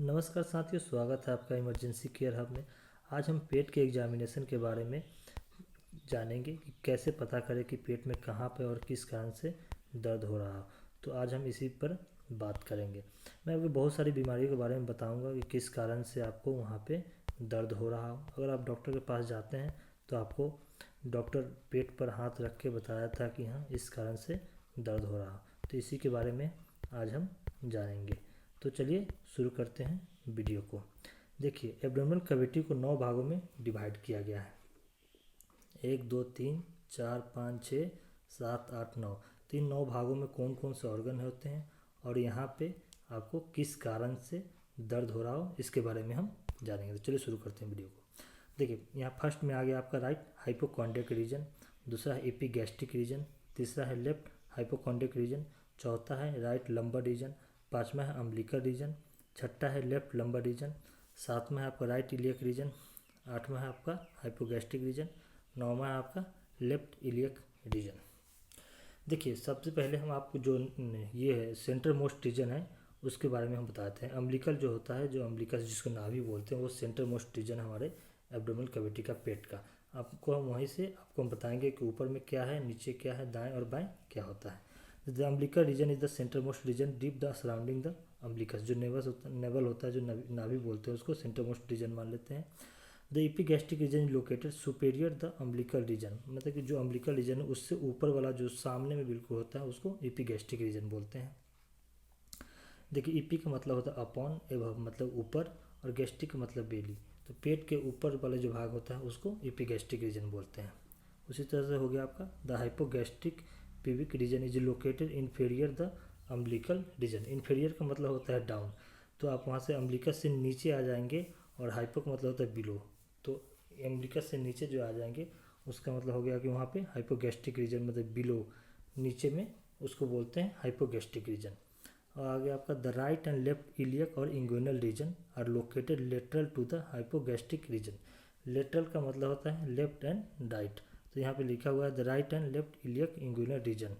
नमस्कार साथियों, स्वागत है आपका इमरजेंसी केयर हब में। आज हम पेट के एग्जामिनेशन के बारे में जानेंगे कि कैसे पता करें कि पेट में कहाँ पे और किस कारण से दर्द हो रहा हो। तो आज हम इसी पर बात करेंगे। मैं आपको बहुत सारी बीमारियों के बारे में बताऊंगा कि किस कारण से आपको वहाँ पे दर्द हो रहा हो। अगर आप डॉक्टर के पास जाते हैं तो आपको डॉक्टर पेट पर हाथ रख के बताया था कि हाँ, इस कारण से दर्द हो रहा हो। तो इसी के बारे में आज हम जानेंगे। तो चलिए शुरू करते हैं वीडियो को। देखिए, एब्डोमिनल कैविटी को 9 भागों में डिवाइड किया गया है। 1 2 3 4 5 6 7 8 9। तो इन 9 भागों में कौन कौन से ऑर्गन होते हैं और यहाँ पे आपको किस कारण से दर्द हो रहा हो, इसके बारे में हम जानेंगे। तो चलिए शुरू करते हैं वीडियो को। देखिए, यहाँ फर्स्ट में आ गया आपका राइट हाइपोकॉन्ड्रियक रीजन, दूसरा है एपिगैस्ट्रिक रीजन, तीसरा है लेफ्ट हाइपोकॉन्ड्रियक रीजन, चौथा है राइट लंबर रीजन, पाँचवा है अम्बिलिकल रीजन, छठा है लेफ्ट लंबर रीजन, सातवां है आपका राइट इलियक रीजन, आठवां है आपका हाइपोगैस्ट्रिक रीजन, नौवां है आपका लेफ्ट इलियक रीजन। देखिए, सबसे पहले हम आपको जो ये है सेंटर मोस्ट रीजन है उसके बारे में हम बताते हैं। अम्बिलिकल जो होता है, जो अम्बिलिकस जिसको नाभि बोलते हैं, वो सेंटर मोस्ट रीजन हमारे एब्डोमिनल कैविटी का, पेट का। आपको हम वहीं से आपको हम बताएंगे कि ऊपर में क्या है, नीचे क्या है, दाएं और बाएं क्या होता है। The umbilical region is the centre most region deep the surrounding the umbilicus. जो नेवल होता है, जो नाभि बोलते हैं, उसको सेंटर मोस्ट रीजन मान लेते हैं। The epigastric region is located superior the umbilical region. मतलब कि जो अम्बिलिकल रीजन है उससे ऊपर वाला जो सामने में बिल्कुल होता है उसको एपिगैस्ट्रिक रीजन बोलते हैं। देखिए, ईपी का मतलब होता है अपॉन, एवं मतलब ऊपर, और गैस्ट्रिक का मतलब बेली। तो पेट के ऊपर वाला जो भाग होता है उसको एपिगैस्ट्रिक रीजन बोलते हैं। उसी तरह से हो गया आपका the hypogastric pubic region is located inferior the umbilical region. Inferior का मतलब होता है डाउन, तो आप वहाँ से अम्बिलिकस से नीचे आ जाएंगे, और हाइपो का मतलब होता है बिलो। तो अम्बिलिकस से नीचे जो आ जाएंगे उसका मतलब हो गया कि वहाँ पे हाइपोगैस्ट्रिक रीजन, मतलब बिलो, नीचे में, उसको बोलते हैं हाइपोगैस्ट्रिक रीजन। और आगे आपका the right and left iliac और inguinal region are located lateral to the hypogastric region. Lateral का मतलब होता है लेफ्ट एंड राइट। तो यहाँ पे लिखा हुआ है the right and left iliac inguinal region.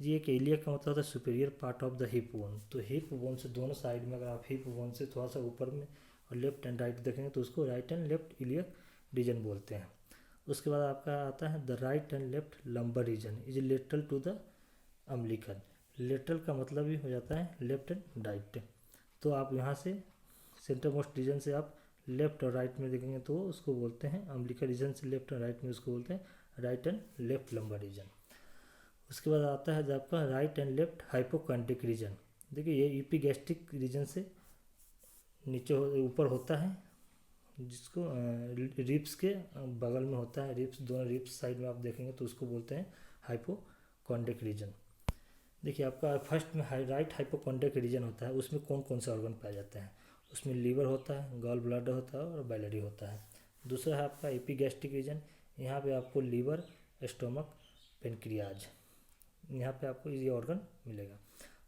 ये एक इलियक का मतलब होता है superior part of the hip bone. तो हिप बोन से दोनों साइड में, अगर आप हिप बोन से थोड़ा सा ऊपर में और लेफ्ट एंड राइट देखेंगे तो उसको right and left iliac region बोलते हैं। उसके बाद आपका आता है the right and left lumbar region is lateral to the umbilical. Lateral का मतलब भी हो जाता है लेफ्ट एंड राइट। तो आप यहाँ से सेंटर मोस्ट रीजन से आप लेफ्ट और राइट में देखेंगे तो उसको बोलते हैं अम्बिलिकल रीजन से लेफ्ट और राइट में उसको बोलते हैं right and left lumbar region. उसके बाद आता है आपका right and left hypochondriac region. देखिए, ये ईपीगैस्ट्रिक रीजन से नीचे ऊपर होता है, जिसको रिप्स के बगल में होता है। रिप्स, दोनों रिप्स साइड में आप देखेंगे तो उसको बोलते हैं हाइपोकॉन्ड्रिक रीजन। देखिए, आपका फर्स्ट में राइट हाइपोकॉन्ड्रियक रीजन होता है, उसमें कौन कौन से ऑर्गन पाए जाते हैं। उसमें लीवर होता है, गॉल ब्लैडर होता है और बैलरी होता है। दूसरा है आपका एपिगैस्ट्रिक रीजन। यहाँ पे आपको लीवर, स्टोमक, पेनक्रियाज, यहाँ पे आपको ये ऑर्गन मिलेगा।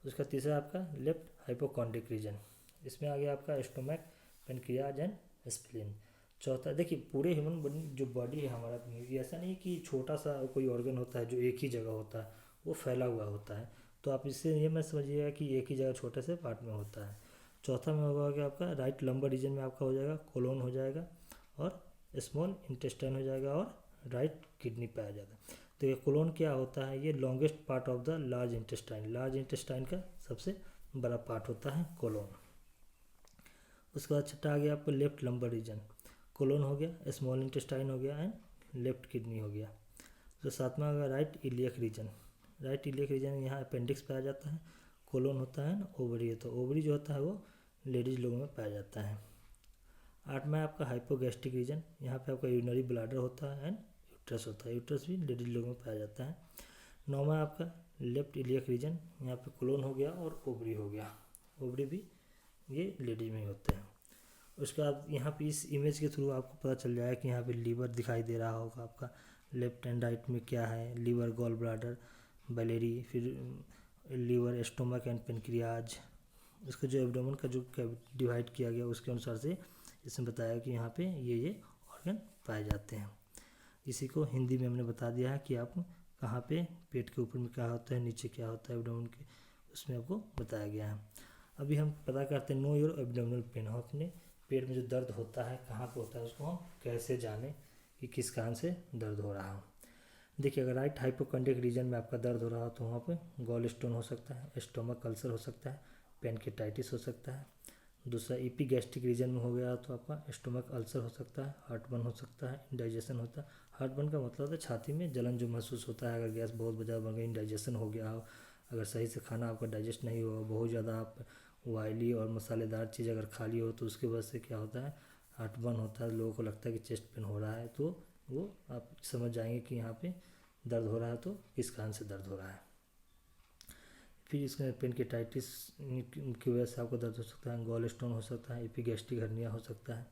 उसका तीसरा आपका लेफ्ट हाइपोकॉन्ड्रिक रीजन, इसमें आ गया आपका स्टोमक, पेनक्रियाज एंड स्प्लीन। चौथा, देखिए पूरे ह्यूमन जो बॉडी है हमारा, ऐसा नहीं कि छोटा सा कोई ऑर्गन होता है जो एक ही जगह होता है, वो फैला हुआ होता है। तो आप इससे ये मत समझिएगा कि एक ही जगह छोटे से पार्ट में होता है। चौथा में होगा कि आपका राइट लंबर रीजन में आपका हो जाएगा कोलोन हो जाएगा, और स्मॉल इंटेस्टाइन हो जाएगा, और राइट किडनी पाया जाएगा। तो ये कोलोन क्या होता है, ये longest part of the large intestine. Large intestine का सबसे बड़ा पार्ट होता है कोलोन। उसके बाद छठा आ गया आपको लेफ्ट लंबर रीजन। कोलोन हो गया, स्मॉल इंटेस्टाइन हो गया, एंड लेफ्ट किडनी हो गया। तो सातवां आ गया right iliac region. Right iliac region यहाँ अपेंडिक्स पाया जाता है। कोलोन होता है, ओवरी, तो ओवरी जो होता है वो लेडीज लोगों में पाया जाता है। आठवां आपका हाइपोगैस्ट्रिक रीजन, यहाँ पे आपका यूरिनरी ब्लैडर होता है एंड यूट्रस होता है। यूट्रस भी लेडीज लोगों में पाया जाता है। नौवां आपका लेफ्ट इलियक रीजन, यहाँ पे कोलोन हो गया और ओवरी हो गया। ओवरी भी ये लेडीज में ही होते हैं। उसके बाद यहाँ पे इस इमेज के थ्रू आपको पता चल जाएगा कि यहाँ पे लीवर दिखाई दे रहा होगा आपका। लेफ्ट एंड राइट में क्या है, लीवर, गॉल ब्लैडर, बैलेरी, फिर लीवर, स्टोमक एंड पेनक्रियाज। उसका जो एब्डोमेन का जो डिवाइड किया गया उसके अनुसार से इसमें बताया कि यहाँ पे ये ऑर्गन पाए जाते हैं। इसी को हिंदी में हमने बता दिया है कि आप कहाँ पे पेट के ऊपर में क्या होता है, नीचे क्या होता है एब्डोमेन के, उसमें आपको बताया गया है। अभी हम पता करते हैं नो योर एब्डोमिनल पेन। हम अपने पेट में जो दर्द होता है कहाँ पे होता है उसको हम कैसे जानें कि किस कारण से दर्द हो रहा हो। देखिए, अगर राइट हाइपोकॉन्ड्रिक रीजन में आपका दर्द हो रहा हो तो वहाँ पे गॉल स्टोन हो सकता है, स्टोमक अल्सर हो सकता है, पेनकेटाइटिस हो सकता है। दूसरा एपिगैस्ट्रिक रीजन में हो गया तो आपका स्टोमक अल्सर हो सकता है, हार्टबर्न हो सकता है, इंडाइजेशन होता है। हार्टबर्न का मतलब होता है छाती में जलन जो महसूस होता है, अगर गैस बहुत ज़्यादा बन गई, इंडाइजेशन हो गया हो, अगर सही से खाना आपका डाइजेस्ट नहीं हुआ, बहुत ज़्यादा आप ऑयली और मसालेदार चीज़ अगर खा ली हो तो उसकी वजह से क्या होता है, हार्टबर्न होता है। लोगों को लगता है कि चेस्ट पेन हो रहा है, तो वो आप समझ जाएंगे कि यहाँ पे दर्द हो रहा है तो किस कारण से दर्द हो रहा है। फिर इसमें पेनकेटाइटिस की वजह से आपको दर्द हो सकता है, गॉल स्टोन हो सकता है, एपिगैस्ट्रिक हर्निया हो सकता है।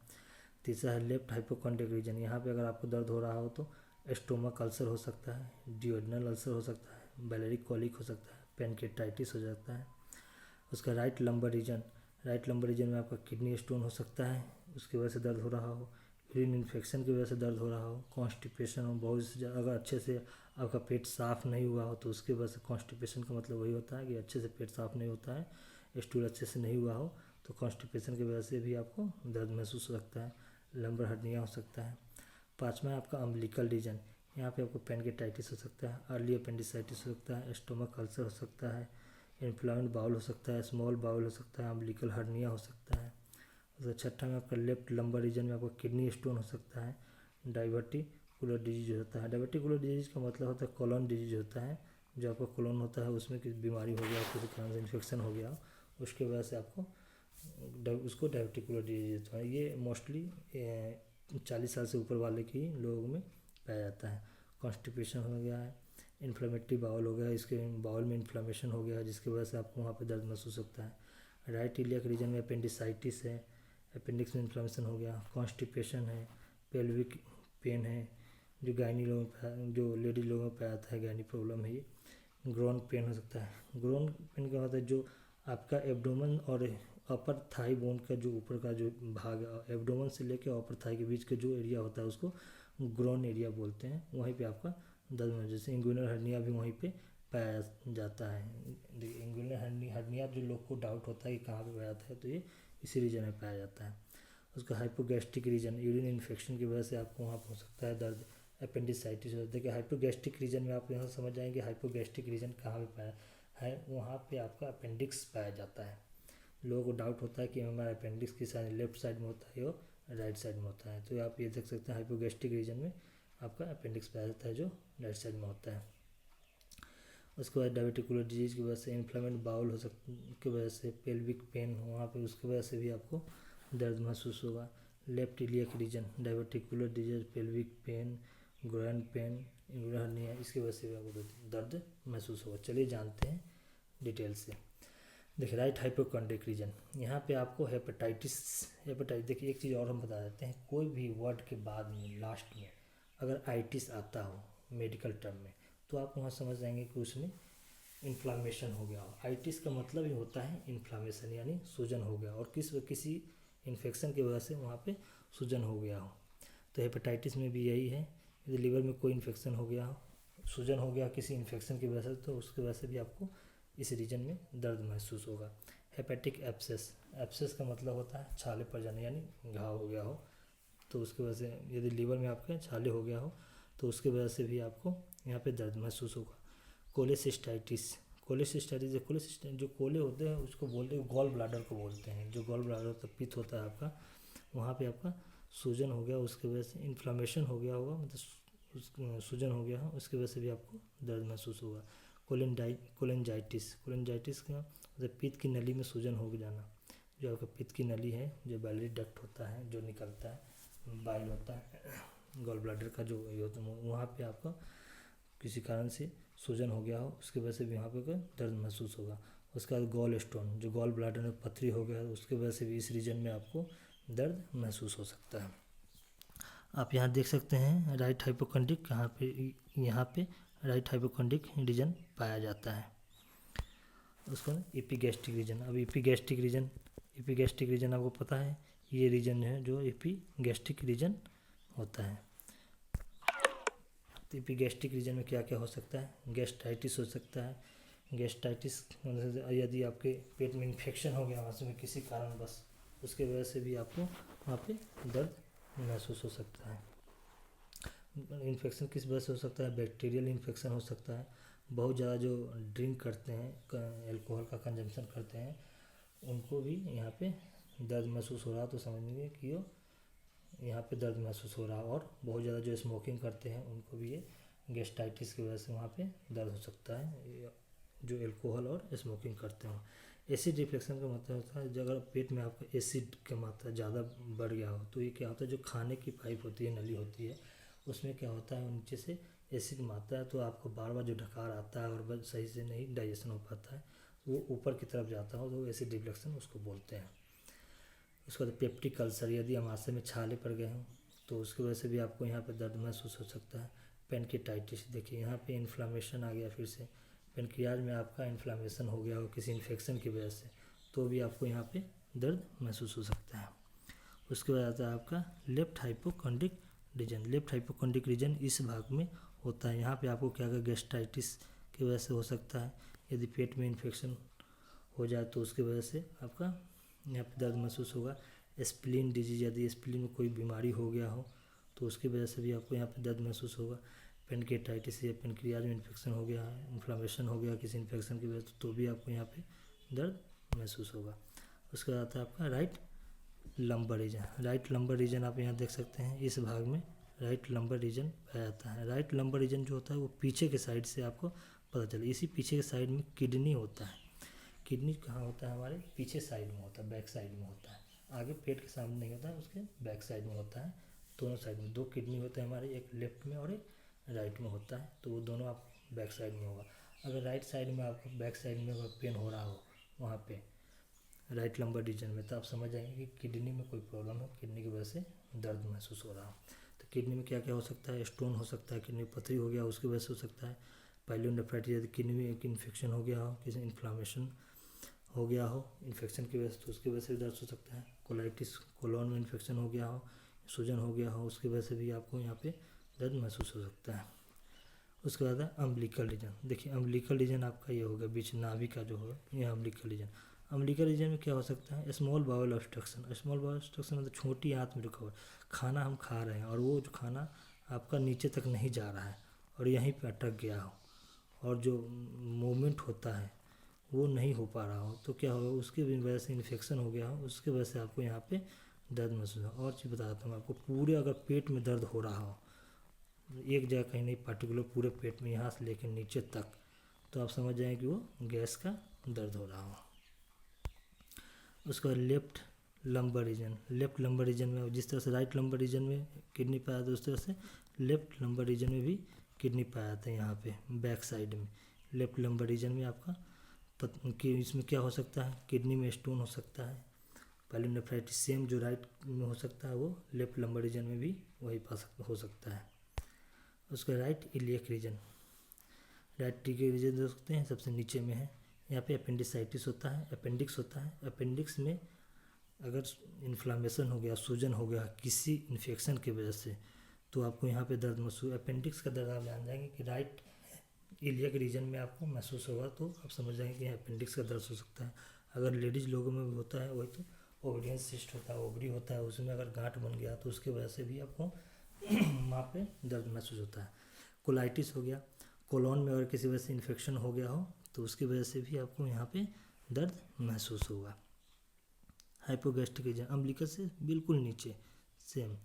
तीसरा है लेफ्ट हाइपोकॉन्ड्रिक रीजन। यहाँ पे अगर आपको दर्द हो रहा हो तो स्टोमक अल्सर हो सकता है, डिओडनल अल्सर हो सकता है, बैलेरिक कॉलिक हो सकता है, पेनकेटाइटिस हो सकता है। उसका right lumbar region, right lumbar region में आपका किडनी स्टोन हो सकता है, उसकी वजह से दर्द हो रहा हो, यूरिन इन्फेक्शन की वजह से दर्द हो रहा हो, कॉन्स्टिपेशन हो, बहुत से अगर अच्छे से आपका पेट साफ़ नहीं हुआ हो तो उसकी वजह से, कॉन्स्टिपेशन का मतलब वही होता है कि अच्छे से पेट साफ़ नहीं होता है, स्टूल अच्छे से नहीं हुआ हो, तो कॉन्स्टिपेशन की वजह से भी आपको दर्द महसूस हो सकता है, लंबर हर्निया हो सकता है। पाँचवा है आपका अम्बिलिकल रीजन। यहाँ पे आपको पेनकेटाइटिस हो सकता है, अर्ली अपेंडिसाइटिस हो सकता है, स्टोमक अल्सर हो सकता है, इन्फ्लामेड बाउल हो सकता है, स्मॉल बाउल हो सकता है, अम्बिलिकल हर्निया हो सकता है। उसका छठा में आपका लेफ्ट लंबर रीजन में आपका किडनी स्टोन हो सकता है, डाइवर्टिकुलर डिजीज होता है। डाइवर्टिकुलर डिजीज का मतलब होता है कोलन डिजीज होता है, जो आपका कोलन होता है उसमें किसी बीमारी हो गया, किसी कारण से इन्फेक्शन हो गया, उसके वजह से आपको उसको डाइवर्टिकुलर डिजीज होता है। ये मोस्टली 40 साल से ऊपर वाले के ही लोगों में पाया जाता है। कॉन्स्टिपेशन हो गया है, इन्फ्लेमेटरी बाउल हो गया, इसके बाउल में इन्फ्लेमेशन हो गया जिसकी वजह से आपको वहाँ पे दर्द महसूस होता है। राइट इलियक रीजन में अपेंडिसाइटिस है, अपेंडिक्स में इन्फ्लेमेशन हो गया, कॉन्स्टिपेशन है, पेल्विक पेन है, जो गायनी लोगों में, जो लेडी लोगों में पाया जाता है, गायनी प्रॉब्लम है ये। ग्रोन पेन हो सकता है। ग्रोन पेन क्या होता है, जो आपका एब्डोमेन और अपर थाई बोन का जो ऊपर का जो भाग है, एब्डोमेन से लेकर अपर थाई के बीच का जो एरिया होता है उसको ग्रोन एरिया बोलते हैं, वहीं पे आपका दर्द में, जैसे इंगुइनल हर्निया भी वहीं पे पाया जाता है। इंगुइनल हर्निया जो लोग को डाउट होता है कि कहाँ पे पाया जाता है, तो ये इसी रीजन में पाया जाता है। उसका हाइपोगैस्ट्रिक रीजन, यूरिन इन्फेक्शन की वजह से आपको वहाँ पर हो सकता है दर्द। अपेंडिसाइटिस हो देखिए, हाइपोगैस्ट्रिक रीजन में आप यहाँ समझ जाएंगे हाइपोगैस्ट्रिक रीजन कहाँ पे पाया है, वहाँ पे आपका अपेंडिक्स पाया जाता है। लोगों को डाउट होता है कि हमारा अपेंडिक्स किस साइड, लेफ्ट साइड में होता है और राइट साइड में होता है, तो आप ये देख सकते हैं हाइपोगैस्ट्रिक रीजन में आपका अपेंडिक्स पाया जाता है जो राइट साइड में होता है। उसके बाद डाइवर्टिकुलर डिजीज की वजह से, इन्फ्लेमेड बाउल हो सकती की वजह से, पेल्विक पेन वहाँ पे उसकी वजह से भी आपको दर्द महसूस होगा। Left iliac region, diverticular disease, pelvic pain, groin pain, inguinal hernia, इसकी वजह से भी आपको दर्द महसूस होगा। चलिए जानते हैं डिटेल से। देखिए, राइट हाइपोकॉन्ड्रिक रीजन, यहाँ पे आपको हेपेटाइटिस देखिए, एक चीज़ और हम बता देते हैं, कोई भी वर्ड के बाद में लास्ट में अगर आइटिस आता हो मेडिकल टर्म में, तो आप वहाँ समझ जाएंगे कि उसमें इन्फ्लामेशन हो गया हो। आइटिस का मतलब ही होता है इन्फ्लामेशन, यानी सूजन हो गया और किसी इन्फेक्शन की वजह से वहाँ पे सूजन हो गया हो। तो हेपेटाइटिस में भी यही है, यदि लीवर में कोई इन्फेक्शन हो गया हो, सूजन हो गया किसी इन्फेक्शन की वजह से, तो उसकी वजह से भी आपको इस रीजन में दर्द महसूस होगा। हेपेटिक एब्सेस, एब्सेस का मतलब होता है छाले पड़ जाने, यानी घाव हो गया हो, तो उसकी वजह से यदि लीवर में आपके छाले हो गया हो तो उसकी वजह से भी आपको यहाँ पे दर्द महसूस होगा। कोलेसिस्टाइटिस, जो कोले होते हैं उसको बोलते हैं, गॉल ब्लाडर को बोलते हैं, जो गॉल ब्लाडर होता है, पित्त होता है आपका, वहाँ पे आपका सूजन हो गया, उसकी वजह से इन्फ्लामेशन हो गया होगा, मतलब सूजन हो गया हो, उसकी वजह से भी आपको दर्द महसूस होगा। कोलेंजाइटिस का मतलब पित्त की नली में सूजन हो जाना, जो आपका पित्त की नली है, जो बैलियरी डक्ट होता है, जो निकलता है बाइल होता है गॉल ब्लाडर का, जो ये होता है वहाँ पे आपका किसी कारण से सूजन हो गया हो, उसकी वजह से भी यहाँ पे दर्द महसूस होगा। उसके बाद गॉल स्टोन, जो गॉल ब्लाडर में पथरी हो गया, उसकी वजह से भी इस रीजन में आपको दर्द महसूस हो सकता है। आप यहाँ देख सकते हैं राइट हाइपोकॉन्ड्रिक कहाँ पे, यहाँ पे राइट हाइपोकॉन्ड्रिक रीजन पाया जाता है। उसको एपिगैस्ट्रिक रीजन, अब एपिगैस्ट्रिक रीजन आपको पता है, ये रीजन है जो एपिगैस्ट्रिक रीजन होता है। तो एपिगैस्ट्रिक रीजन में क्या क्या हो सकता है, गैस्ट्राइटिस हो सकता है, गैस्ट्राइटिस, यदि आपके पेट में इन्फेक्शन हो गया वहाँ से में किसी कारण बस, उसके वजह से भी आपको वहाँ पे दर्द महसूस हो सकता है। इन्फेक्शन किस वजह से हो सकता है? बैक्टीरियल इन्फेक्शन हो सकता है। बहुत ज़्यादा जो ड्रिंक करते हैं, एल्कोहल का कंजम्पशन करते हैं, उनको भी यहाँ पे दर्द महसूस हो रहा है, तो समझिए कि यहाँ पे दर्द महसूस हो रहा है। और बहुत ज़्यादा जो स्मोकिंग करते हैं उनको भी ये गैस्ट्राइटिस की वजह से वहाँ पे दर्द हो सकता है, जो एल्कोहल और स्मोकिंग करते हैं। एसिड रिफ्लेक्शन का मतलब होता है, अगर पेट में आपका एसिड की मात्रा ज़्यादा बढ़ गया हो तो ये क्या होता है, जो खाने की पाइप होती है, नली होती है, उसमें क्या होता है, नीचे से एसिड मात्रा है तो आपको बार बार जो ढकार आता है और सही से नहीं डाइजेशन हो पाता है, वो ऊपर की तरफ जाता हो तो एसिड रिफ्लेक्शन उसको बोलते हैं। उसके बाद पेप्टिक अल्सर, यदि अमाशय में छाले पड़ गए हों तो उसकी वजह से भी आपको यहाँ पे दर्द महसूस हो सकता है। पेनकिटाइटिस, देखिए यहाँ पे इन्फ्लामेशन आ गया, फिर से पेनक्रियाज में आपका इन्फ्लामेशन हो गया हो किसी इन्फेक्शन की वजह से, तो भी आपको यहाँ पे दर्द महसूस हो सकता है। उसके बाद आता है आपका left hypochondriac region. Left hypochondriac region इस भाग में होता है। यहाँ पे आपको क्या होगा, गैस्ट्राइटिस की वजह से हो सकता है। यदि पेट में इन्फेक्शन हो जाए तो उसकी वजह से आपका यहाँ पे दर्द महसूस होगा। स्प्लीन डिजीज, यदि स्प्लीन में कोई बीमारी हो गया हो तो उसकी वजह से भी आपको यहाँ पे दर्द महसूस होगा। पेनकेटाइटिस या पेनक्रियाज में इन्फेक्शन हो गया है, इन्फ्लामेशन हो गया किसी इन्फेक्शन की वजह से, तो भी आपको यहाँ पे दर्द महसूस होगा। उसके बाद आता है आपका right lumbar region. Right lumbar region आप यहाँ देख सकते हैं, इस भाग में राइट लंबर रीजन पाया जाता है। राइट लंबर रीजन जो होता है वो पीछे के साइड से आपको पता चले, इसी पीछे के साइड में किडनी होता है। किडनी कहाँ होता है? हमारे पीछे साइड में होता है, बैक साइड में होता है। आगे पेट के सामने नहीं होता है, उसके बैक साइड में होता है। दोनों साइड में 2 किडनी होते हैं हमारे, एक लेफ्ट में और एक राइट में होता है, तो वो दोनों आप बैक साइड में होगा। अगर राइट साइड में आपको बैक साइड में अगर पेन हो रहा हो वहाँ पे राइट लंबर रीजन में, तो आप समझ जाएंगे कि किडनी में कोई प्रॉब्लम है, किडनी की वजह से दर्द महसूस हो रहा हो। तो किडनी में क्या क्या हो सकता है? स्टोन हो सकता है, किडनी पथरी हो गया उसकी वजह से हो सकता है। पाइलोनेफ्राइटिस, यदि किडनी में एक इन्फेक्शन हो गया हो, किसी इन्फ्लामेशन हो गया हो इन्फेक्शन की वजह से, तो उसकी वजह से भी दर्द हो सकता है। कोलाइटिस, कोलोन में इन्फेक्शन हो गया हो, सूजन हो गया हो, उसकी वजह से भी आपको यहाँ पे दर्द महसूस हो सकता है। उसके बाद है अम्बिलिकल रीजन। देखिए अम्बिलिकल रीजन आपका ये होगा, बीच नाभि का जो होगा ये अम्बिलिकल रीजन। अम्बिलिकल रीजन में क्या हो सकता है? Small bowel obstruction. Small bowel obstruction मतलब छोटी आंत में रुका हुआ खाना हम खा रहे हैं और वो जो खाना आपका नीचे तक नहीं जा रहा है और यहीं पर अटक गया हो, और जो मूवमेंट होता है वो नहीं हो पा रहा हो, तो क्या होगा, उसकी वजह से इन्फेक्शन हो गया हो, उसकी वजह से आपको यहाँ पे दर्द महसूस हो। और चीज़ बता देता हूँ आपको, पूरे अगर पेट में दर्द हो रहा हो, एक जगह कहीं नहीं, पर्टिकुलर पूरे पेट में यहाँ से लेकर नीचे तक, तो आप समझ जाएं कि वो गैस का दर्द हो रहा हो। उसके बाद left lumbar reason. Left lumbar reason में जिस तरह से राइट लंबर रीजन में किडनी पाया जाता है, उस तरह से लेफ्ट लंबर रीजन में भी किडनी पाया जाता है। यहाँ पे बैक साइड में लेफ्ट लंबर रीजन में आपका कि इसमें क्या हो सकता है, किडनी में स्टोन हो सकता है। पाइलोनेफ्राइटिस सेम जो राइट में हो सकता है वो लेफ्ट लंबर रीजन में भी वही हो सकता है। उसका right iliac region. Right iliac region देख सकते हैं, सबसे नीचे में है। यहाँ पे अपेंडिसाइटिस होता है, अपेंडिक्स होता है। अपेंडिक्स में अगर इन्फ्लामेशन हो गया, सूजन हो गया किसी इन्फेक्शन की वजह से, तो आपको यहाँ पे दर्द महसूस। अपेंडिक्स का दर्द आप जान जाएंगे कि राइट इलियक रीजन में आपको महसूस होगा, तो आप समझ जाएंगे कि अपेंडिक्स का दर्द हो सकता है। अगर लेडीज़ लोगों में भी होता है वही, तो ओवरियन सिस्ट होता है, ओवरी होता है, उसमें अगर गांठ बन गया तो उसकी वजह से भी आपको वहाँ पे दर्द महसूस होता है। कोलाइटिस हो गया, कोलोन में अगर किसी वजह से इन्फेक्शन हो गया हो तो उसकी वजह से भी आपको यहाँ पे दर्द महसूस होगा। हाइपोगैस्ट्रिक रीजन अम्बिलिकस से बिल्कुल नीचे सेम,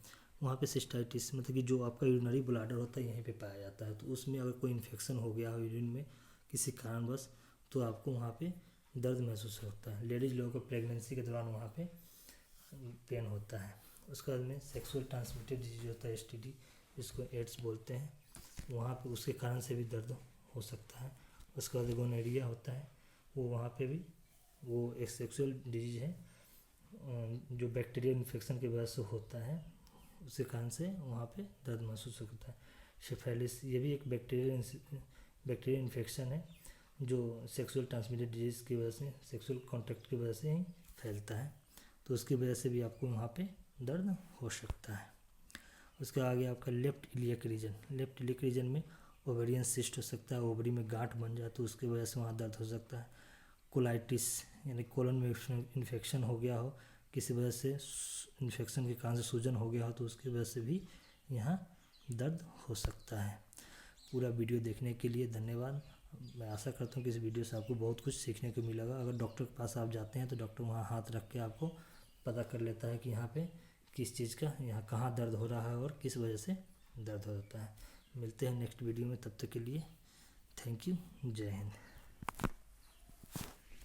वहाँ पे सिस्टाइटिस, मतलब कि जो आपका यूरिनरी ब्लैडर होता है यहीं पे पाया जाता है, तो उसमें अगर कोई इन्फेक्शन हो गया हो यूरिन में किसी कारणवश, तो आपको वहाँ पे दर्द महसूस होता है। लेडीज़ लोगों को प्रेगनेंसी के दौरान वहाँ पे पेन होता है। उसके बाद में सेक्सुअल ट्रांसमिटेड डिजीज होता है, STD, जिसको एड्स बोलते हैं, वहाँ पे उसके कारण से भी दर्द हो सकता है। उसके बाद गोनोरिया होता है, वो वहाँ पे भी वो एक सेक्सुअल डिजीज है जो बैक्टीरियल इन्फेक्शन की वजह से होता है, उसके कारण से वहाँ पे दर्द महसूस होता है। सिफिलिस, ये भी एक बैक्टीरियल इन्फेक्शन है जो सेक्सुअल ट्रांसमिटेड डिजीज़ की वजह से, सेक्सुअल कॉन्टैक्ट की वजह से ही फैलता है, तो उसकी वजह से भी आपको वहाँ पे दर्द हो सकता है। उसके आगे आपका left iliac region. Left iliac region में ओवेरियन सिस्ट हो सकता है, ओवरी में गांठ बन जाए तो उसकी वजह से वहाँ दर्द हो सकता है। कोलाइटिस यानी कोलन में इन्फेक्शन हो गया हो, किसी वजह से इन्फेक्शन के कारण से सूजन हो गया हो तो उसकी वजह से भी यहाँ दर्द हो सकता है। पूरा वीडियो देखने के लिए धन्यवाद। मैं आशा करता हूँ कि इस वीडियो से आपको बहुत कुछ सीखने को मिलेगा। अगर डॉक्टर के पास आप जाते हैं तो डॉक्टर वहाँ हाथ रख के आपको पता कर लेता है कि यहाँ पे किस चीज़ का, यहाँ कहाँ दर्द हो रहा है और किस वजह से दर्द हो जाता है। मिलते हैं नेक्स्ट वीडियो में, तब तक के लिए थैंक यू। जय हिंद।